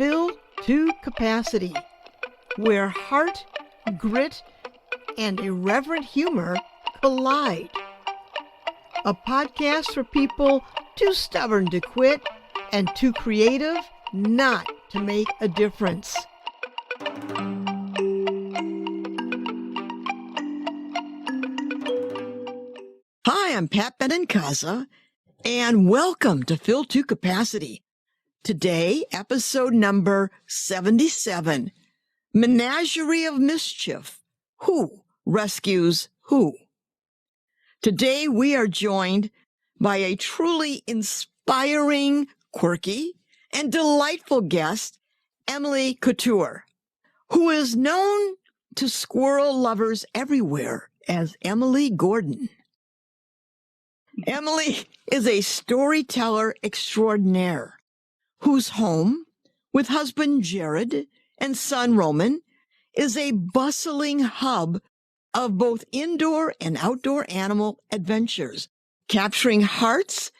Fill to Capacity, where heart, grit, and irreverent humor collide. A podcast for people too stubborn to quit and too creative not to make a difference. Hi, I'm Pat Benincasa, and welcome to Fill to Capacity. Today, episode number 77, Menagerie of Mischief. Who rescues who? Today, we are joined by a truly inspiring, quirky, and delightful guest, Emily Couture, who is known to squirrel lovers everywhere as Emily Gordon. Emily is a storyteller extraordinaire whose home, with husband Jared and son Roman, is a bustling hub of both indoor and outdoor animal adventures, capturing hearts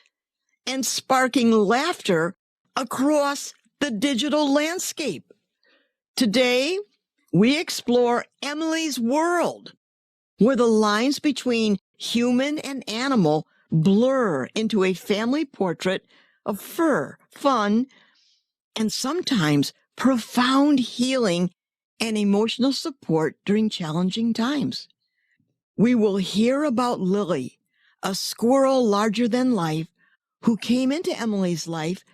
and sparking laughter across the digital landscape. Today, we explore Emily's world, where the lines between human and animal blur into a family portrait of fur, fun, and sometimes profound healing and emotional support during challenging times. We will hear about Lily, a squirrel larger than life, who came into Emily's life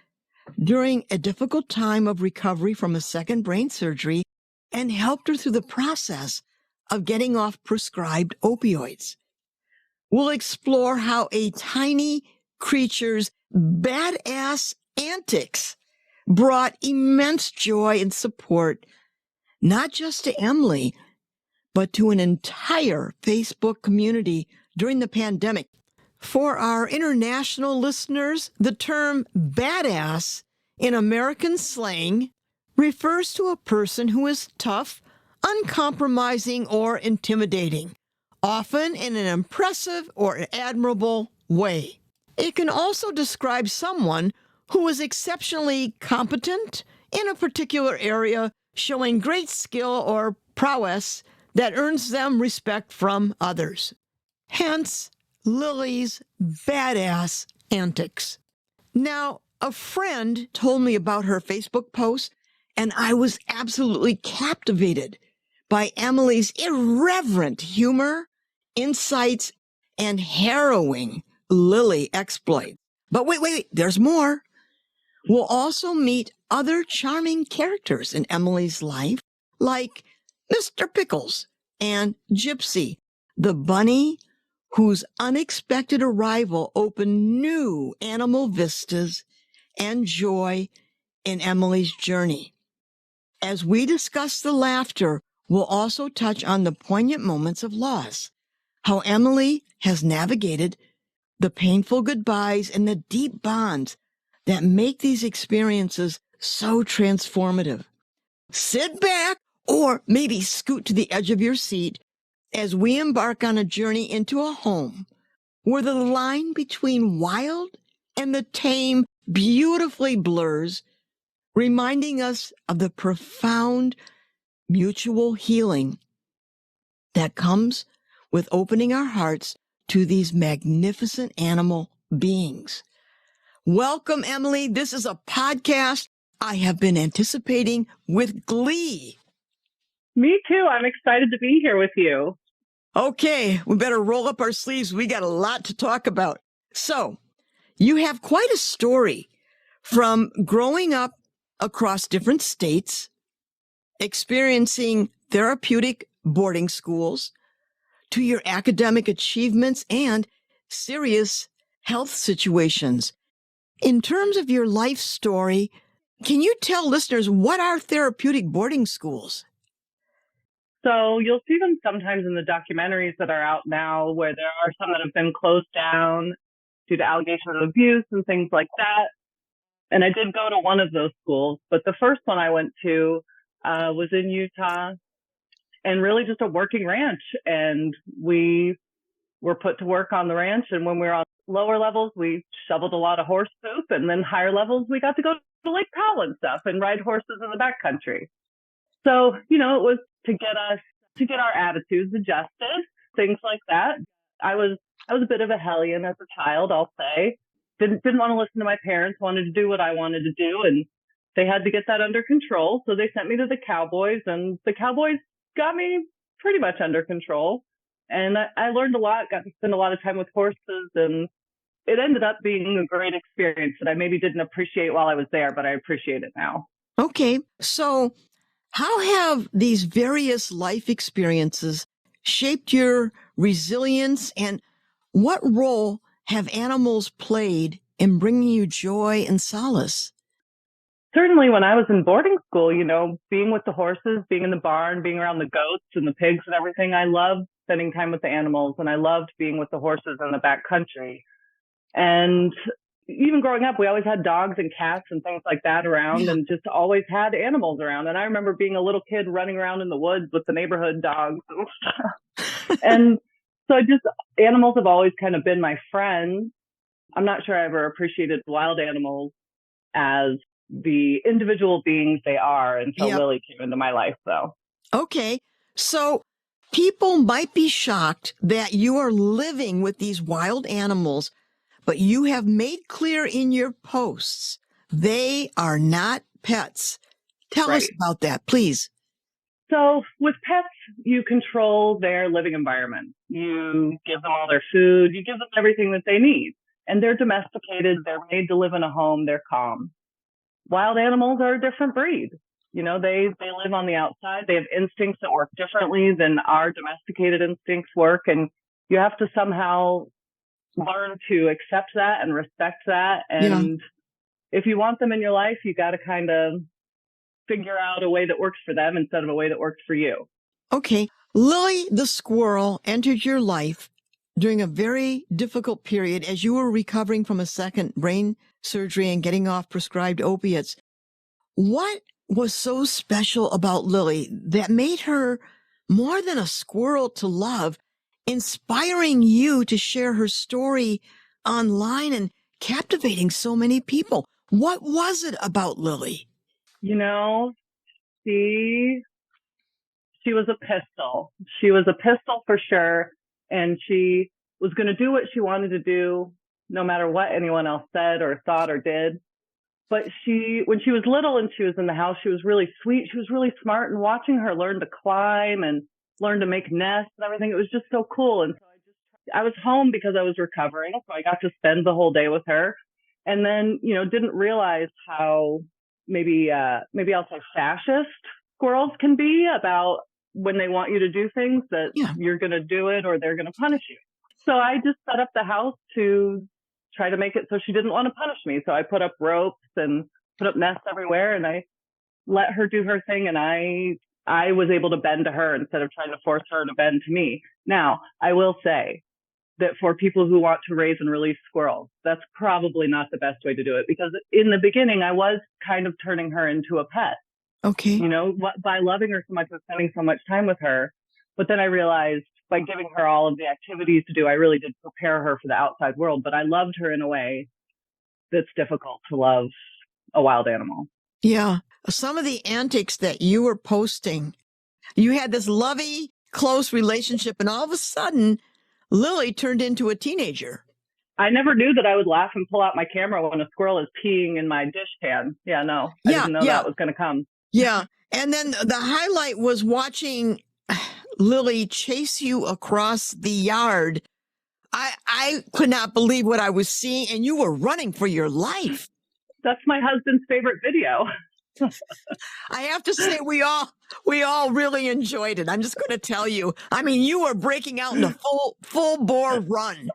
during a difficult time of recovery from a second brain surgery and helped her through the process of getting off prescribed opioids. We'll explore how a tiny creature's badass antics brought immense joy and support, not just to Emily, but to an entire Facebook community during the pandemic. For our international listeners, the term badass in American slang refers to a person who is tough, uncompromising, or intimidating, often in an impressive or admirable way. It can also describe someone who is exceptionally competent in a particular area, showing great skill or prowess that earns them respect from others. Hence, Lily's badass antics. Now, a friend told me about her Facebook post, and I was absolutely captivated by Emily's irreverent humor, insights, and harrowing Lily exploits. But wait, there's more. We'll also meet other charming characters in Emily's life, like Mr. Pickles and Gypsy, the bunny whose unexpected arrival opened new animal vistas and joy in Emily's journey. As we discuss the laughter, we'll also touch on the poignant moments of loss, how Emily has navigated the painful goodbyes and the deep bonds that make these experiences so transformative. Sit back or maybe scoot to the edge of your seat as we embark on a journey into a home where the line between wild and the tame beautifully blurs, reminding us of the profound mutual healing that comes with opening our hearts to these magnificent animal beings. Welcome, Emily. This is a podcast I have been anticipating with glee. Me too. I'm excited to be here with you. Okay, we better roll up our sleeves. We got a lot to talk about. So, you have quite a story from growing up across different states, experiencing therapeutic boarding schools, to your academic achievements and serious health situations. In terms of your life story, can you tell listeners what are therapeutic boarding schools? So you'll see them sometimes in the documentaries that are out now, where there are some that have been closed down due to allegations of abuse and things like that. And I did go to one of those schools, but the first one I went to was in Utah, and really just a working ranch. And we were put to work on the ranch. And when we were on lower levels, we shoveled a lot of horse poop. And then higher levels, we got to go the Lake Powell and stuff and ride horses in the backcountry. So, it was to get our attitudes adjusted, things like that. I was a bit of a hellion as a child, I'll say. Didn't want to listen to my parents, wanted to do what I wanted to do, and they had to get that under control. So they sent me to the Cowboys, and the Cowboys got me pretty much under control. And I learned a lot, got to spend a lot of time with horses, and it ended up being a great experience that I maybe didn't appreciate while I was there, but I appreciate it now. Okay. So how have these various life experiences shaped your resilience, and what role have animals played in bringing you joy and solace? Certainly when I was in boarding school, being with the horses, being in the barn, being around the goats and the pigs and everything, I loved spending time with the animals, and I loved being with the horses in the back country. And even growing up, we always had dogs and cats and things like that around, and just always had animals around. And I remember being a little kid running around in the woods with the neighborhood dogs and stuff. And so animals have always kind of been my friends. I'm not sure I ever appreciated wild animals as the individual beings they are until Lily came into my life, though. Okay. So people might be shocked that you are living with these wild animals, but you have made clear in your posts they are not pets. Tell us about that, please. So with pets, you control their living environment. You give them all their food. You give them everything that they need. And they're domesticated. They're made to live in a home. They're calm. Wild animals are a different breed. They live on the outside. They have instincts that work differently than our domesticated instincts work. And you have to somehow learn to accept that and respect that. And if you want them in your life, you got to kind of figure out a way that works for them instead of a way that works for you. Okay. Lily the squirrel entered your life during a very difficult period as you were recovering from a second brain surgery and getting off prescribed opiates. What was so special about Lily that made her more than a squirrel to love, inspiring you to share her story online and captivating so many people? What was it about Lily? She was a pistol. She was a pistol for sure. And she was going to do what she wanted to do, no matter what anyone else said or thought or did. But when she was little and she was in the house, she was really sweet. She was really smart, and watching her learn to climb and learn to make nests and everything, it was just so cool. And so I was home because I was recovering. So I got to spend the whole day with her, and then, didn't realize how maybe I'll say fascist squirrels can be about when they want you to do things that you're going to do it or they're going to punish you. So I just set up the house to try to make it so she didn't want to punish me. So I put up ropes and put up nests everywhere, and I let her do her thing. And I was able to bend to her instead of trying to force her to bend to me. Now, I will say that for people who want to raise and release squirrels, that's probably not the best way to do it, because in the beginning, I was kind of turning her into a pet. Okay. By loving her so much and spending so much time with her. But then I realized by giving her all of the activities to do, I really did prepare her for the outside world. But I loved her in a way that's difficult to love a wild animal. Yeah. Some of the antics that you were posting, you had this lovey, close relationship, and all of a sudden, Lily turned into a teenager. I never knew that I would laugh and pull out my camera when a squirrel is peeing in my dish pan. I didn't know that was going to come. Yeah. And then the highlight was watching Lily chase you across the yard. I could not believe what I was seeing, and you were running for your life. That's my husband's favorite video. I have to say, we all really enjoyed it. I'm just going to tell you. I mean, you were breaking out in a full bore run.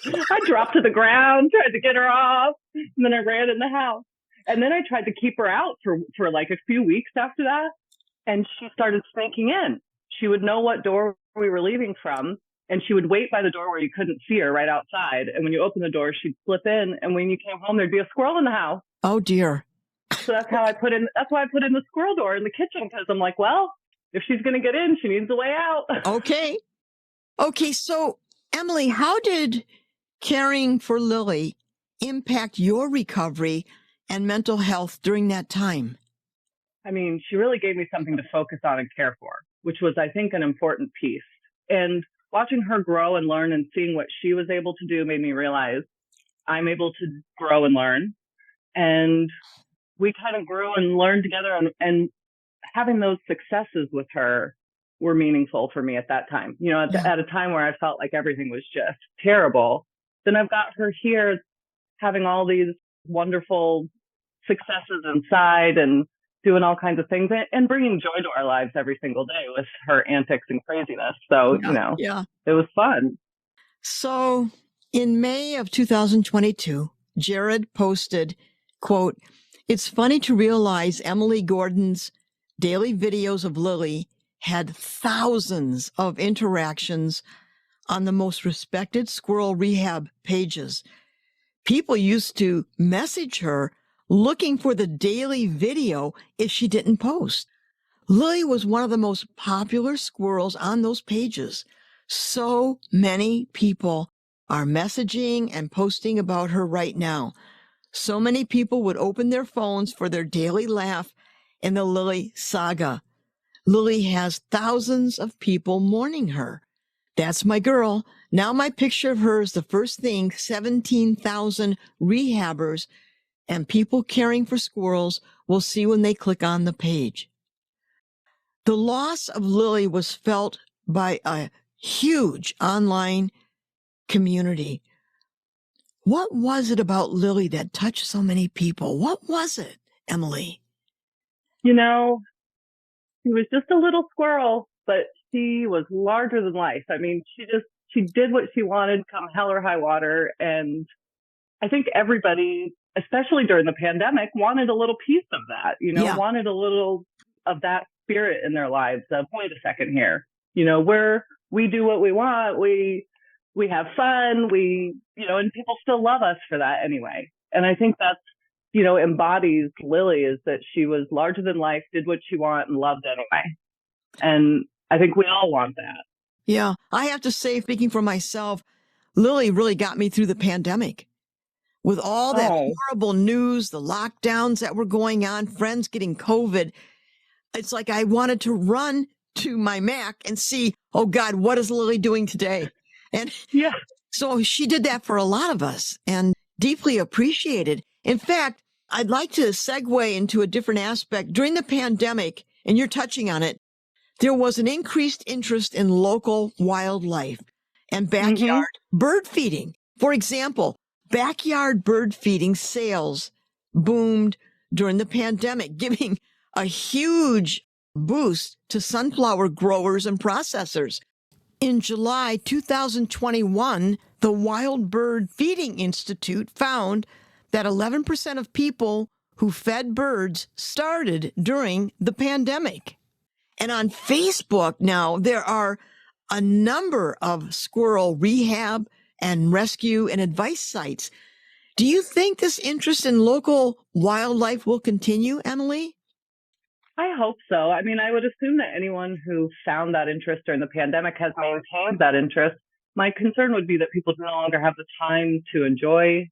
I dropped to the ground, tried to get her off, and then I ran in the house. And then I tried to keep her out for like a few weeks after that. And she started sneaking in. She would know what door we were leaving from, and she would wait by the door where you couldn't see her right outside. And when you open the door, she'd slip in. And when you came home, there'd be a squirrel in the house. Oh, dear. So that's why I put in the squirrel door in the kitchen, because I'm like, well, if she's going to get in, she needs a way out. Okay. So, Emily, how did caring for Lily impact your recovery and mental health during that time? I mean, she really gave me something to focus on and care for, which was, I think, an important piece. And watching her grow and learn and seeing what she was able to do made me realize I'm able to grow and learn. And we kind of grew and learned together, and having those successes with her were meaningful for me at that time. You know, at a time where I felt like everything was just terrible. Then I've got her here having all these wonderful successes inside and doing all kinds of things and bringing joy to our lives every single day with her antics and craziness. So, it was fun. So in May of 2022, Jared posted, quote, "It's funny to realize Emily Gordon's daily videos of Lily had thousands of interactions on the most respected squirrel rehab pages. People used to message her looking for the daily video if she didn't post. Lily was one of the most popular squirrels on those pages. So many people are messaging and posting about her right now. So many people would open their phones for their daily laugh in the Lily saga. Lily has thousands of people mourning her. That's my girl. Now my picture of her is the first thing 17,000 rehabbers and people caring for squirrels will see when they click on the page." The loss of Lily was felt by a huge online community. What was it about Lily that touched so many people? What was it, Emily? You know, she was just a little squirrel, but she was larger than life. I mean, she did what she wanted, come hell or high water. And I think everybody, especially during the pandemic, wanted a little piece of that, wanted a little of that spirit in their lives of, wait a second here, we do what we want. We have fun. And people still love us for that anyway. And I think that's, embodies Lily, is that she was larger than life, did what she wanted and loved anyway. And I think we all want that. Yeah. I have to say, speaking for myself, Lily really got me through the pandemic. With all that horrible news, the lockdowns that were going on, friends getting COVID, it's like I wanted to run to my Mac and see, oh God, what is Lily doing today? And so she did that for a lot of us and deeply appreciated. In fact, I'd like to segue into a different aspect. During the pandemic, and you're touching on it, there was an increased interest in local wildlife and backyard bird feeding. For example, backyard bird feeding sales boomed during the pandemic, giving a huge boost to sunflower growers and processors. In July 2021, the Wild Bird Feeding Institute found that 11% of people who fed birds started during the pandemic. And on Facebook now, there are a number of squirrel rehab and rescue and advice sites. Do you think this interest in local wildlife will continue, Emily? I hope so. I mean, I would assume that anyone who found that interest during the pandemic has maintained that interest. My concern would be that people no longer have the time to enjoy,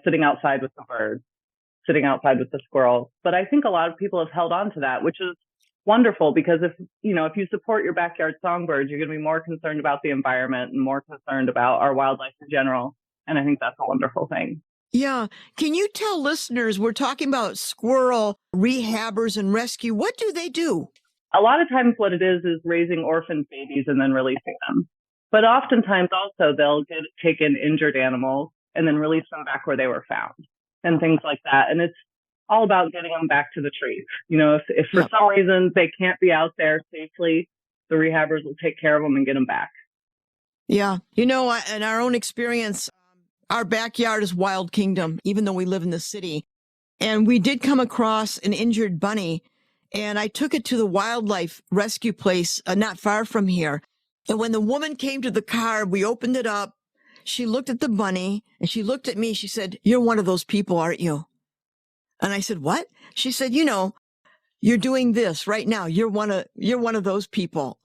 sitting outside with the birds, sitting outside with the squirrels. But I think a lot of people have held on to that, which is wonderful, because if you support your backyard songbirds, you're going to be more concerned about the environment and more concerned about our wildlife in general. And I think that's a wonderful thing. Yeah. Can you tell listeners, we're talking about squirrel rehabbers and rescue. What do they do? A lot of times what it is raising orphan babies and then releasing them. But oftentimes also they'll take in injured animals and then release them back where they were found and things like that. And it's all about getting them back to the trees. If for some reason they can't be out there safely, the rehabbers will take care of them and get them back. Yeah. In our own experience, our backyard is wild kingdom, even though we live in the city. And we did come across an injured bunny, and I took it to the wildlife rescue place not far from here. And when the woman came to the car, we opened it up. She looked at the bunny and she looked at me. She said, "You're one of those people, aren't you?" And I said, "What?" She said, "You're doing this right now. You're one of those people."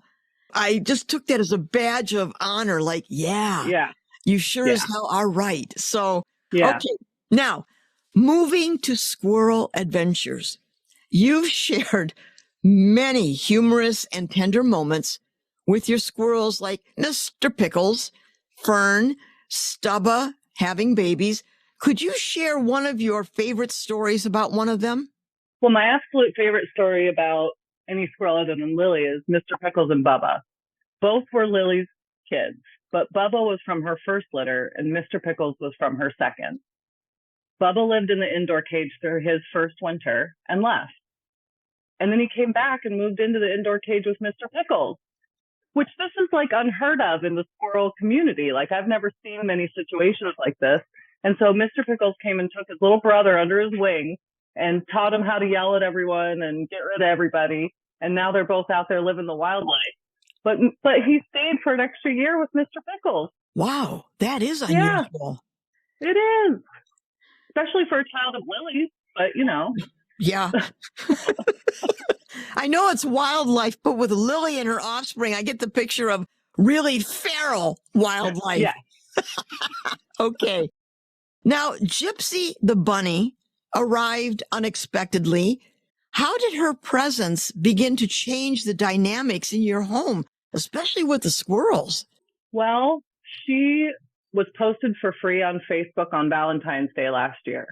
I just took that as a badge of honor. Like, yeah. You sure as hell are right. So, okay. Now, Moving to squirrel adventures. You've shared many humorous and tender moments with your squirrels like Mr. Pickles, Fern, Stubba having babies. Could you share one of your favorite stories about one of them? Well, my absolute favorite story about any squirrel other than Lily is Mr. Pickles and Bubba. Both were Lily's kids, but Bubba was from her first litter and Mr. Pickles was from her second. Bubba lived in the indoor cage through his first winter and left. And then he came back and moved into the indoor cage with Mr. Pickles, which this is like unheard of in the squirrel community. Like I've never seen many situations like this. And so Mr. Pickles came and took his little brother under his wing and taught him how to yell at everyone and get rid of everybody. And now they're both out there living the wildlife. But he stayed for an extra year with Mr. Pickles. Wow, that is unusual. Yeah, it is. Especially for a child of Lily's, but you know. Yeah. I know it's wildlife, but with Lily and her offspring, I get the picture of really feral wildlife. Yeah. Okay. Now, Gypsy the bunny arrived unexpectedly. How did her presence begin to change the dynamics in your home, especially with the squirrels? Well, she was posted for free on Facebook on Valentine's Day last year.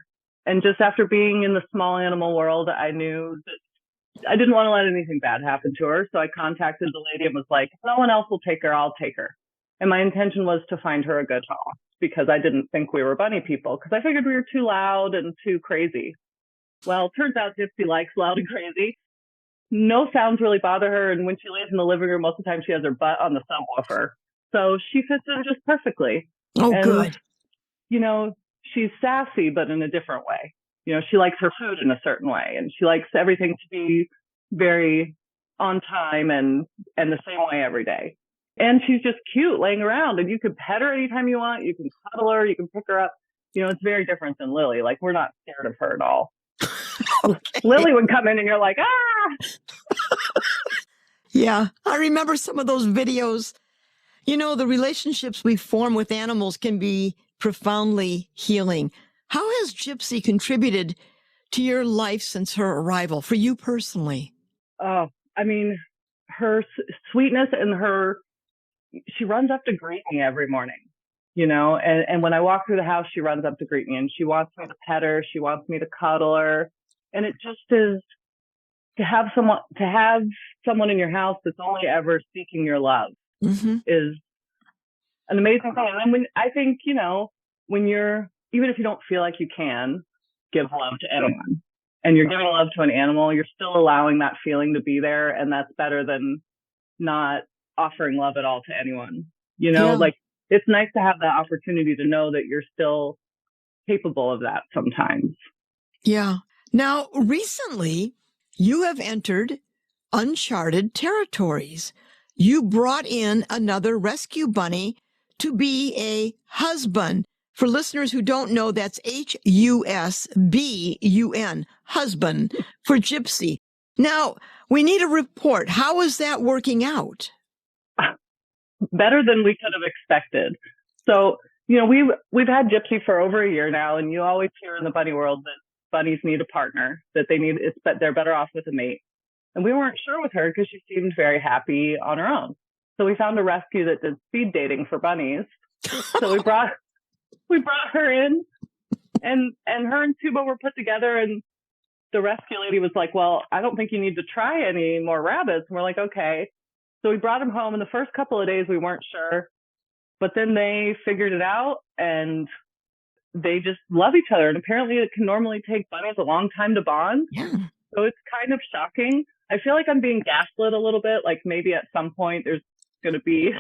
And just after being in the small animal world, I knew that I didn't want to let anything bad happen to her. So I contacted the lady and was like, if no one else will take her, I'll take her. And my intention was to find her a good home because I didn't think we were bunny people because I figured we were too loud and too crazy. Well, it turns out Gypsy likes loud and crazy. No sounds really bother her. And when she lays in the living room, most of the time she has her butt on the subwoofer. So she fits in just perfectly. Oh, and, good. You know, she's sassy, but in a different way. You know, she likes her food in a certain way, and she likes everything to be very on time and the same way every day. And she's just cute laying around, and you can pet her anytime you want. You can cuddle her. You can pick her up. You know, it's very different than Lily. Like, we're not scared of her at all. Okay. Lily would come in and you're like, ah! Yeah, I remember some of those videos. You know, the relationships we form with animals can be profoundly healing. How has Gypsy contributed to your life since her arrival, for you personally? Oh, I mean, her sweetness and she runs up to greet me every morning, you know, and when I walk through the house, she runs up to greet me and she wants me to pet her. She wants me to cuddle her. And it just is to have someone in your house that's only ever seeking your love. Mm-hmm. Is an amazing thing. And then I think, you know, when even if you don't feel like you can give love to anyone and you're giving love to an animal, you're still allowing that feeling to be there. And that's better than not offering love at all to anyone. You know, like it's nice to have that opportunity to know that you're still capable of that sometimes. Yeah. Now, recently, you have entered uncharted territories. You brought in another rescue bunny to be a husband. For listeners who don't know, that's Husbun, husband, for Gypsy. Now, we need a report. How is that working out? Better than we could have expected. So, you know, we've had Gypsy for over a year now, and you always hear in the bunny world that bunnies need a partner, that they're better off with a mate. And we weren't sure with her because she seemed very happy on her own. So we found a rescue that did speed dating for bunnies. So we brought her in, and her and Tuba were put together, and the rescue lady was like, well, I don't think you need to try any more rabbits. And we're like, okay. So we brought them home, and the first couple of days we weren't sure, but then they figured it out and they just love each other. And apparently it can normally take bunnies a long time to bond. Yeah. So it's kind of shocking. I feel like I'm being gaslit a little bit. Like maybe at some point there's going to be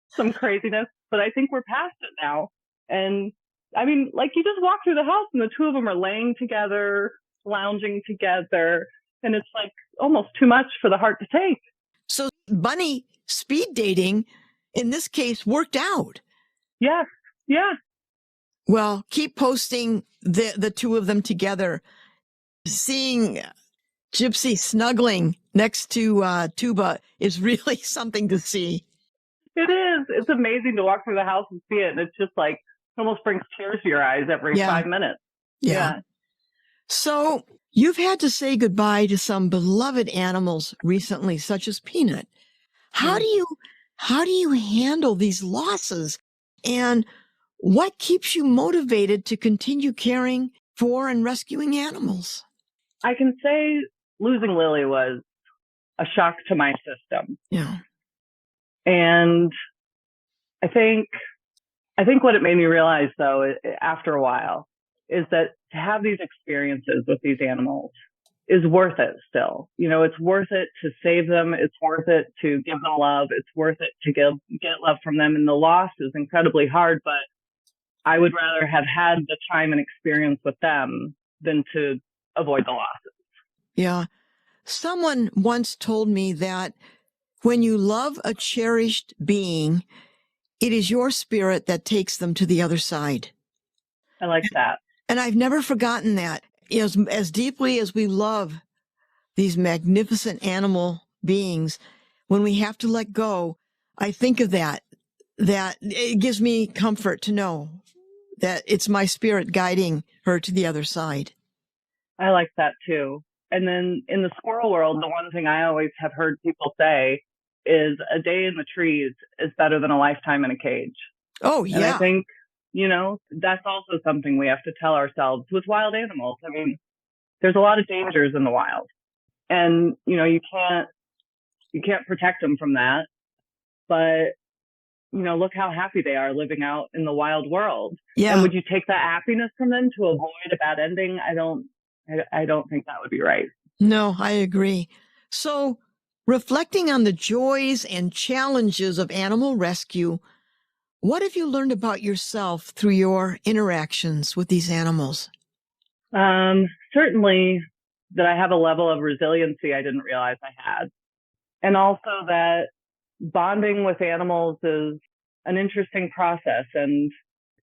some craziness, but I think we're past it now. And I mean, like you just walk through the house and the two of them are laying together, lounging together. And it's like almost too much for the heart to take. So bunny speed dating in this case worked out. Yeah. Yeah. Well, keep posting the two of them together. Seeing Gypsy snuggling next to Tuba is really something to see. It is. It's amazing to walk through the house and see it. And it's just like, it almost brings tears to your eyes every 5 minutes. Yeah. So you've had to say goodbye to some beloved animals recently, such as Peanut. How do you handle these losses? And what keeps you motivated to continue caring for and rescuing animals? I can say losing Lily was a shock to my system. Yeah. And I think what it made me realize, though, after a while, is that to have these experiences with these animals is worth it still. It's worth it to save them. It's worth it to give them love. It's worth it to get love from them. And the loss is incredibly hard, but I would rather have had the time and experience with them than to avoid the losses. Yeah. Someone once told me that when you love a cherished being, it is your spirit that takes them to the other side. I like that. And I've never forgotten that. As deeply as we love these magnificent animal beings, when we have to let go, I think of that it gives me comfort to know that it's my spirit guiding her to the other side. I like that too. And then in the squirrel world, the one thing I always have heard people say is a day in the trees is better than a lifetime in a cage. Oh, yeah. And I think, that's also something we have to tell ourselves with wild animals. I mean, there's a lot of dangers in the wild, and, you can't protect them from that. But, look how happy they are living out in the wild world. Yeah. And would you take that happiness from them to avoid a bad ending? I don't think that would be right. No, I agree. So, reflecting on the joys and challenges of animal rescue, what have you learned about yourself through your interactions with these animals? Certainly that I have a level of resiliency I didn't realize I had. And also that bonding with animals is an interesting process. And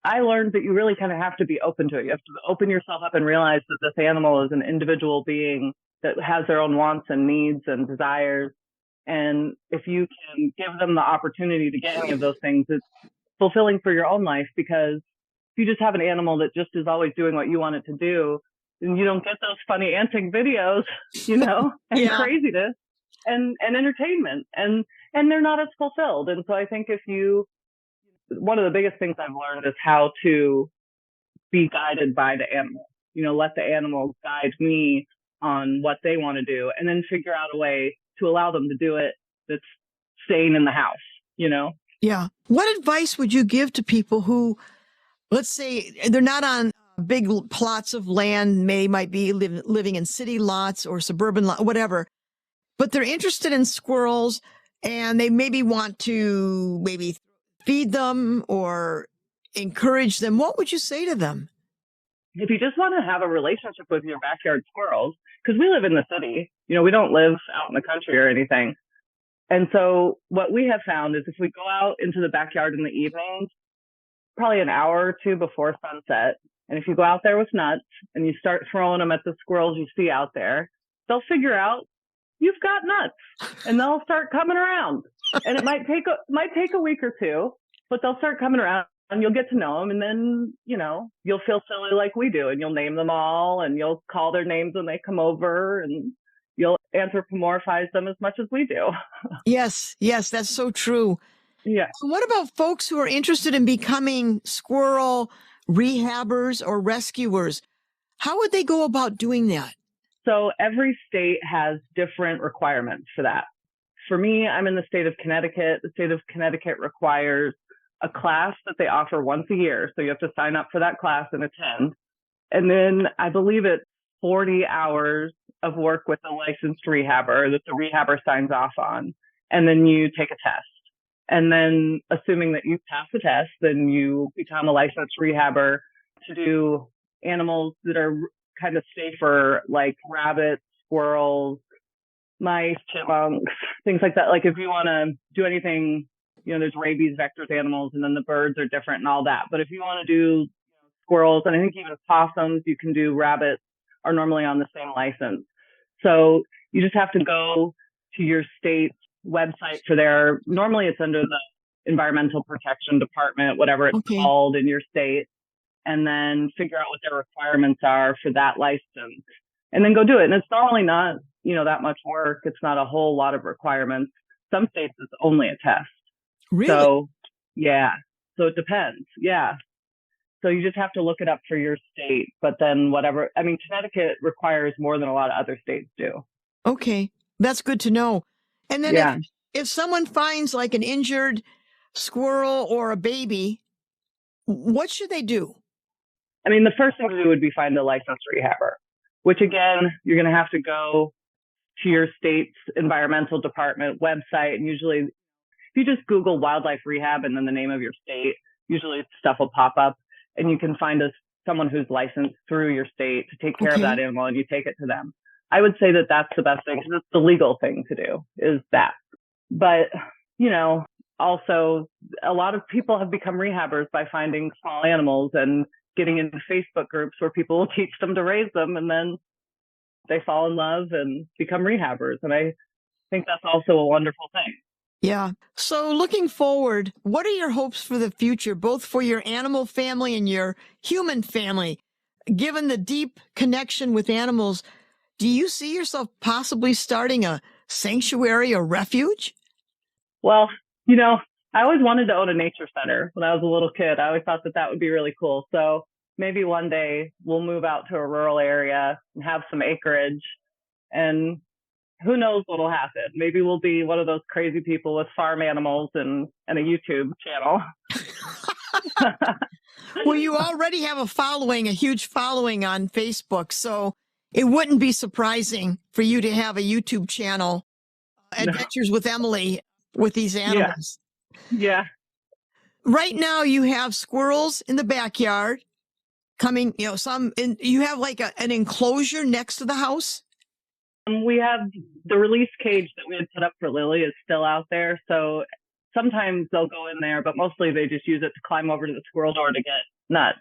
I learned that you really kind of have to be open to it. You have to open yourself up and realize that this animal is an individual being that has their own wants and needs and desires. And if you can give them the opportunity to get any of those things, it's fulfilling for your own life, because if you just have an animal that just is always doing what you want it to do, then you don't get those funny antic videos, and craziness and entertainment, and they're not as fulfilled. And so I think one of the biggest things I've learned is how to be guided by the animal, let the animal guide me on what they want to do, and then figure out a way to allow them to do it that's staying in the house, Yeah. What advice would you give to people who, let's say, they're not on big plots of land, might be living in city lots or suburban lots, whatever, but they're interested in squirrels and they maybe want to feed them or encourage them? What would you say to them? If you just want to have a relationship with your backyard squirrels, because we live in the city, we don't live out in the country or anything. And so what we have found is if we go out into the backyard in the evenings, probably an hour or two before sunset, and if you go out there with nuts and you start throwing them at the squirrels you see out there, they'll figure out you've got nuts and they'll start coming around. And it might take a week or two, but they'll start coming around and you'll get to know them. And then, you'll feel silly like we do, and you'll name them all and you'll call their names when they come over, and you'll anthropomorphize them as much as we do. Yes, that's so true. Yeah. So what about folks who are interested in becoming squirrel rehabbers or rescuers? How would they go about doing that? So every state has different requirements for that. For me, I'm in the state of Connecticut. The state of Connecticut requires a class that they offer once a year. So you have to sign up for that class and attend. And then I believe it's 40 hours of work with a licensed rehabber that the rehabber signs off on. And then you take a test. And then assuming that you pass the test, then you become a licensed rehabber to do animals that are kind of safer, like rabbits, squirrels, mice, chipmunks, things like that. Like if you want to do anything, there's rabies vectors animals, and then the birds are different and all that. But if you want to do squirrels, and I think even possums, you can do rabbits, are normally on the same license. So you just have to go to your state's website for normally it's under the Environmental Protection Department, whatever it's called in your state. and then figure out what their requirements are for that license and then go do it. And it's normally not, that much work. It's not a whole lot of requirements. Some states it's only a test. Really? So, yeah. So it depends. Yeah. So you just have to look it up for your state. But then Connecticut requires more than a lot of other states do. Okay. That's good to know. And then if someone finds like an injured squirrel or a baby, what should they do? The first thing to do would be find a licensed rehabber, which again, you're going to have to go to your state's environmental department website. And usually if you just Google wildlife rehab and then the name of your state, usually stuff will pop up and you can find someone who's licensed through your state to take care of that animal and you take it to them. I would say that that's the best thing because it's the legal thing to do is that. But, also a lot of people have become rehabbers by finding small animals and getting into Facebook groups where people will teach them to raise them and then they fall in love and become rehabbers. And I think that's also a wonderful thing. Yeah. So looking forward, what are your hopes for the future, both for your animal family and your human family? Given the deep connection with animals, do you see yourself possibly starting a sanctuary or refuge? Well, I always wanted to own a nature center when I was a little kid. I always thought that would be really cool. So maybe one day we'll move out to a rural area and have some acreage and who knows what'll happen. Maybe we'll be one of those crazy people with farm animals and a YouTube channel. Well, you already have a huge following on Facebook. So it wouldn't be surprising for you to have a YouTube channel, Adventures with Emily, with these animals. Yeah. Right now you have squirrels in the backyard coming, you have like an enclosure next to the house. We have the release cage that we had put up for Lily is still out there. So sometimes they'll go in there, but mostly they just use it to climb over to the squirrel door to get nuts.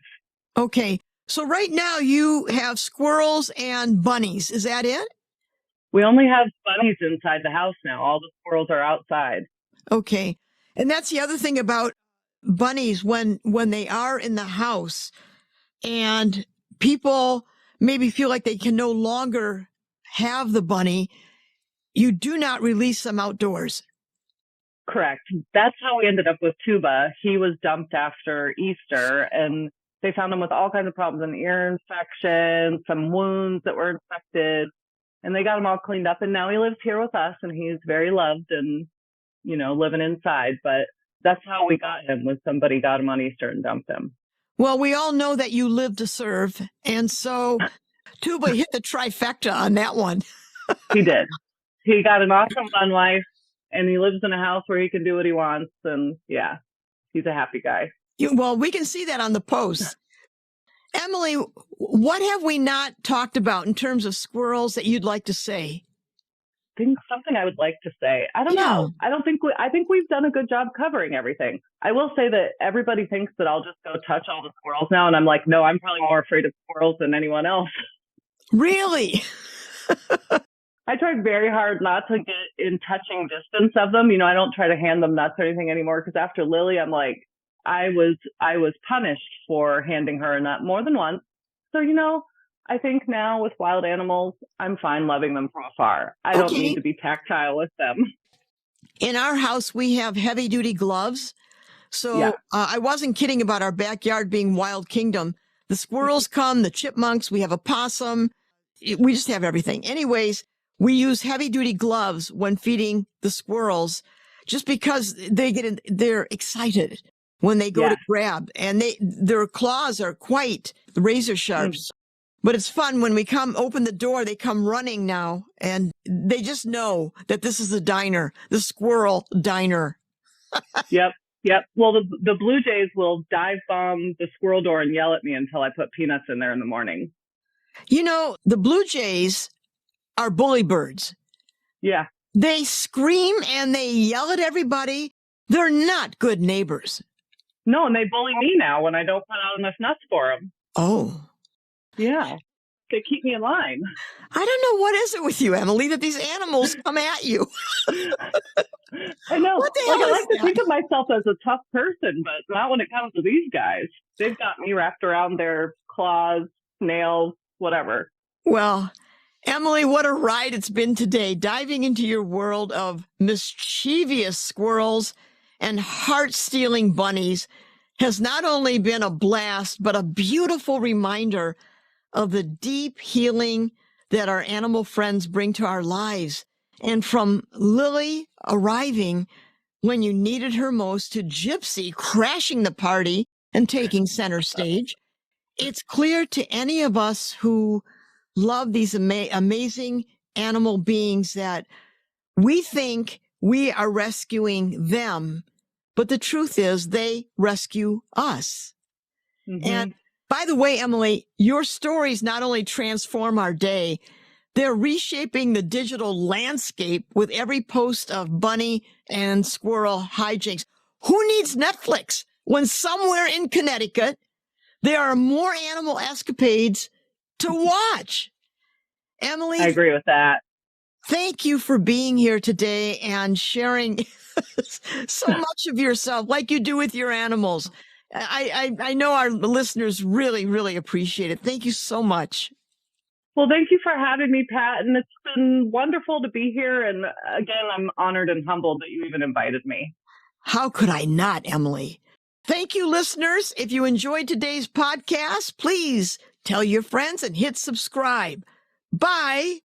Okay. So right now you have squirrels and bunnies. Is that it? We only have bunnies inside the house now. All the squirrels are outside. Okay. And that's the other thing about bunnies when they are in the house and people maybe feel like they can no longer have the bunny, you do not release them outdoors. Correct. That's how we ended up with Tuba. He was dumped after Easter and they found him with all kinds of problems, an ear infection, some wounds that were infected, and they got him all cleaned up. And now he lives here with us and he's very loved and, living inside. But that's how we got him, was somebody got him on Easter and dumped him. Well, we all know that you live to serve. And so Tuba hit the trifecta on that one. He did. He got an awesome fun life and he lives in a house where he can do what he wants. And yeah, he's a happy guy. Well, we can see that on the post. Emily, what have we not talked about in terms of squirrels that you'd like to say? Something I would like to say. I don't know. I think we've done a good job covering everything. I will say that everybody thinks that I'll just go touch all the squirrels now. And I'm like, no, I'm probably more afraid of squirrels than anyone else. Really? I tried very hard not to get in touching distance of them. I don't try to hand them nuts or anything anymore because after Lily, I'm like, I was punished for handing her a nut more than once. So, I think now with wild animals, I'm fine loving them from afar. I don't need to be tactile with them. In our house, we have heavy duty gloves. So I wasn't kidding about our backyard being Wild Kingdom. The squirrels come, the chipmunks, we have a possum. We just have everything. Anyways, we use heavy duty gloves when feeding the squirrels just because they're excited when they go to grab and their claws are quite razor sharp. But it's fun when we open the door, they come running now and they just know that this is the diner, the squirrel diner. Yep. Well, the blue jays will dive bomb the squirrel door and yell at me until I put peanuts in there in the morning. The blue jays are bully birds. Yeah. They scream and they yell at everybody. They're not good neighbors. No, and they bully me now when I don't put out enough nuts for them. Oh. Yeah. They keep me in line. I don't know what is it with you, Emily, that these animals come at you. I know. What the Like, hell I is like to that? think of myself as a tough person, but not when it comes to these guys. They've got me wrapped around their claws, nails, whatever. Well, Emily, what a ride it's been today, diving into your world of mischievous squirrels and heart-stealing bunnies has not only been a blast, but a beautiful reminder of the deep healing that our animal friends bring to our lives. And from Lily arriving when you needed her most to Gypsy crashing the party and taking center stage, it's clear to any of us who love these amazing animal beings that we think we are rescuing them, but the truth is they rescue us. Mm-hmm. And by the way, Emily, your stories not only transform our day, they're reshaping the digital landscape with every post of bunny and squirrel hijinks. Who needs Netflix when somewhere in Connecticut there are more animal escapades to watch? Emily, I agree with that. thank you for being here today and sharing so much of yourself like you do with your animals. I know our listeners really, really appreciate it. Thank you so much. Well, thank you for having me, Pat. And it's been wonderful to be here. And again, I'm honored and humbled that you even invited me. How could I not, Emily? Thank you, listeners. If you enjoyed today's podcast, please tell your friends and hit subscribe. Bye.